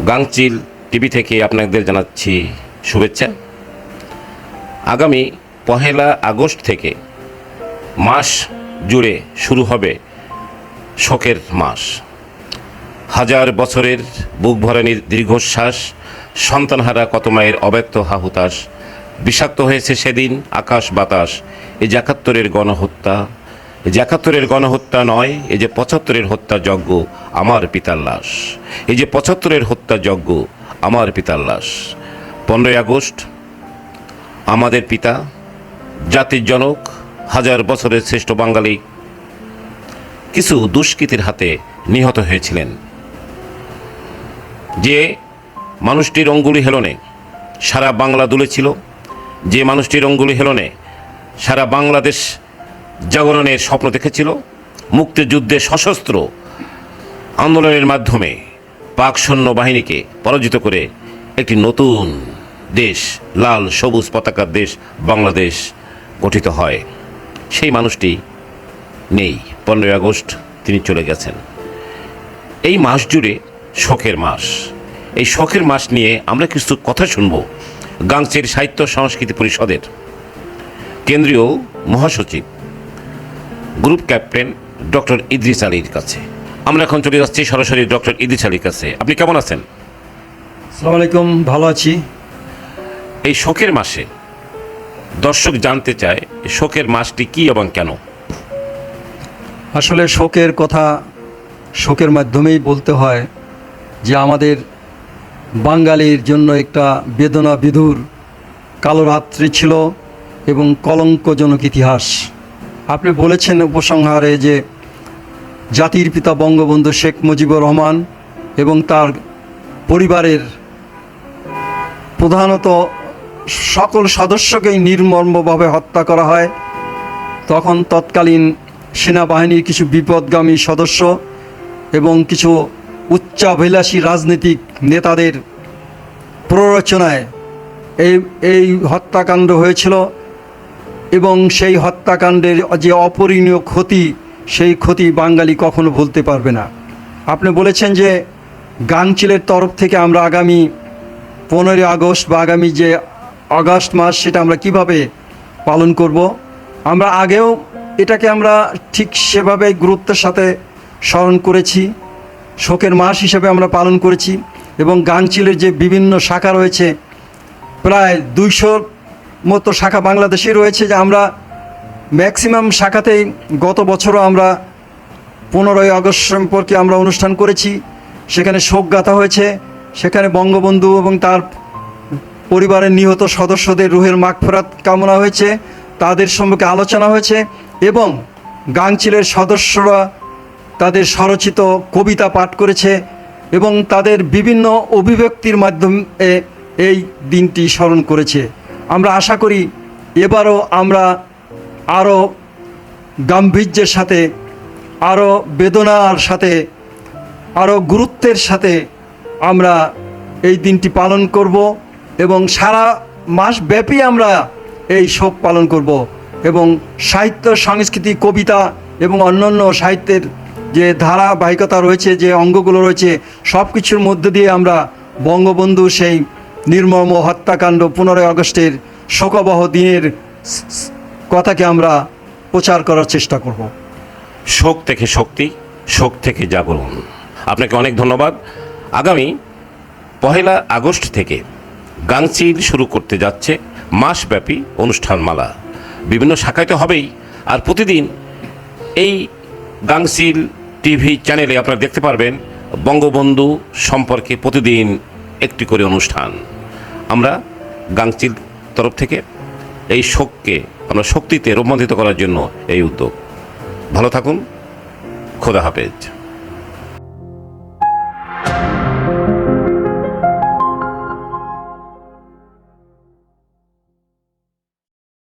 গাংচিল TV থেকে আপনাদের জানাচ্ছি শুভেচ্ছা। আগামী 1 আগস্ট থেকে মাস জুড়ে শুরু হবে শোকের মাস। হাজার বছরের বুক ভরানির দীর্ঘশ্বাস, সন্তানহারা কত মায়ের অব্যক্ত হাহুতাশ, বিষাক্ত হয়েছে সেদিন আকাশ বাতাস। এই যে 71-এর গণহত্যা, এই যে 71-এর গণহত্যা নয়, এই যে 75-এর হত্যা যজ্ঞ আমার পিতার লাশ। এই যে 75-এর হত্যা যজ্ঞ আমার পিতার লাশ। 15 আগস্ট আমাদের পিতা, জাতির জনক, হাজার বছরের শ্রেষ্ঠ বাঙালি কিছু দুষ্কৃতীর হাতে নিহত হয়েছিলেন। যে মানুষটির অঙ্গুলি হেলনে সারা বাংলা দুলেছিল, যে মানুষটির অঙ্গুলি হেলনে সারা বাংলাদেশ জাগরণের স্বপ্ন দেখেছিল, মুক্তিযুদ্ধে সশস্ত্র আন্দোলনের মাধ্যমে পাক সৈন্য বাহিনীকে পরাজিত করে একটি নতুন দেশ, লাল সবুজ পতাকার দেশ বাংলাদেশ গঠিত হয়। সেই মানুষটি নেই। 15 আগস্ট তিনি চলে গেছেন। এই মাস জুড়ে শোকের মাস। এই শোকের মাস নিয়ে আমরা কিছু কথা শুনব গাংচিল সাহিত্য সংস্কৃতি পরিষদের কেন্দ্রীয় মহাসচিব গ্রুপ ক্যাপ্টেন ডক্টর ইদ্রিস আলীর কাছে। আমরা এখন চলে যাচ্ছি সরাসরি ডক্টর ইদ্রিস আলীর কাছে। আপনি কেমন আছেন? আসসালামু আলাইকুম, ভালো আছি। এই শোকের মাসে দর্শক জানতে চায় শোকের মাসটি কি এবং কেন? আসলে শোকের কথা শোকের মাধ্যমেই বলতে হয় যে আমাদের বাঙালির জন্য একটা বেদনা বিধুর কালো রাত্রি ছিল এবং কলঙ্কজনক ইতিহাস। আপনি বলেছেন উপসংহারে যে জাতির পিতা বঙ্গবন্ধু শেখ মুজিবুর রহমান এবং তার পরিবারের প্রধানত সকল সদস্যকেই নির্মমভাবে হত্যা করা হয়। তখন তৎকালীন সেনাবাহিনীর কিছু বিপদগামী সদস্য এবং কিছু উচ্চাভিলাষী রাজনৈতিক নেতাদের প্ররোচনায় এই হত্যাকাণ্ড হয়েছিল এবং সেই হত্যাকাণ্ডের যে অপরিণীয় ক্ষতি, সেই ক্ষতি বাঙালি কখনো ভুলতে পারবে না। আপনি বলেছেন যে গাংচিলের তরফ থেকে আমরা আগামী 15 আগস্ট বা আগামী যে আগস্ট মাস সেটা আমরা কিভাবে পালন করব। আমরা আগেও এটাকে আমরা ঠিক সেভাবে গুরুত্বের সাথে স্মরণ করেছি, শোকের মাস হিসেবে আমরা পালন করেছি। এবং গাংচিলের যে বিভিন্ন শাখা রয়েছে, প্রায় 200 মতো শাখা বাংলাদেশে রয়েছে, যে আমরা ম্যাক্সিমাম শাখাতেই গত বছরও আমরা 15 আগস্ট সম্পর্কে আমরা অনুষ্ঠান করেছি। সেখানে শোক গাথা হয়েছে, সেখানে বঙ্গবন্ধু এবং তার পরিবারের নিহত সদস্যদের রুহের মাগফিরাত কামনা হয়েছে, তাদের সম্পর্কে আলোচনা হয়েছে এবং গাংচিলের সদস্যরা তাদের স্বরচিত কবিতা পাঠ করেছে এবং তাদের বিভিন্ন অভিব্যক্তির মাধ্যমে এই দিনটি স্মরণ করেছে। আমরা আশা করি এবারও আমরা আরও গাম্ভীর্যের সাথে, আরও বেদনার সাথে, আরও গুরুত্বের সাথে আমরা এই দিনটি পালন করব এবং সারা মাস ব্যাপী আমরা এই শোক পালন করব এবং সাহিত্য, সংস্কৃতি, কবিতা এবং অন্যান্য সাহিত্যের যে ধারাবাহিকতা রয়েছে, যে অঙ্গগুলো রয়েছে, সব কিছুর মধ্যে দিয়ে আমরা বঙ্গবন্ধু সেই নির্মম হত্যাকাণ্ড 15 আগস্টের শোকাবহ দিনের কথাকে আমরা প্রচার করার চেষ্টা করব। শোক থেকে শক্তি, শোক থেকে জাগরণ। আপনাকে অনেক ধন্যবাদ। আগামী 1 আগস্ট থেকে গাংচিল শুরু করতে যাচ্ছে মাসব্যাপী অনুষ্ঠানমালা। বিভিন্ন শাখায় তো হবেই, আর প্রতিদিন এই গাংচিল টিভি চ্যানেলে আপনারা দেখতে পারবেন বঙ্গবন্ধু সম্পর্কে প্রতিদিন একটি করে অনুষ্ঠান। আমরা গাংচিল তরফ থেকে এই শোককে আমরা শক্তিতে রূপান্তরিত করার জন্য এই উদ্যোগ। ভালো থাকুন, খোদা হাফেজ।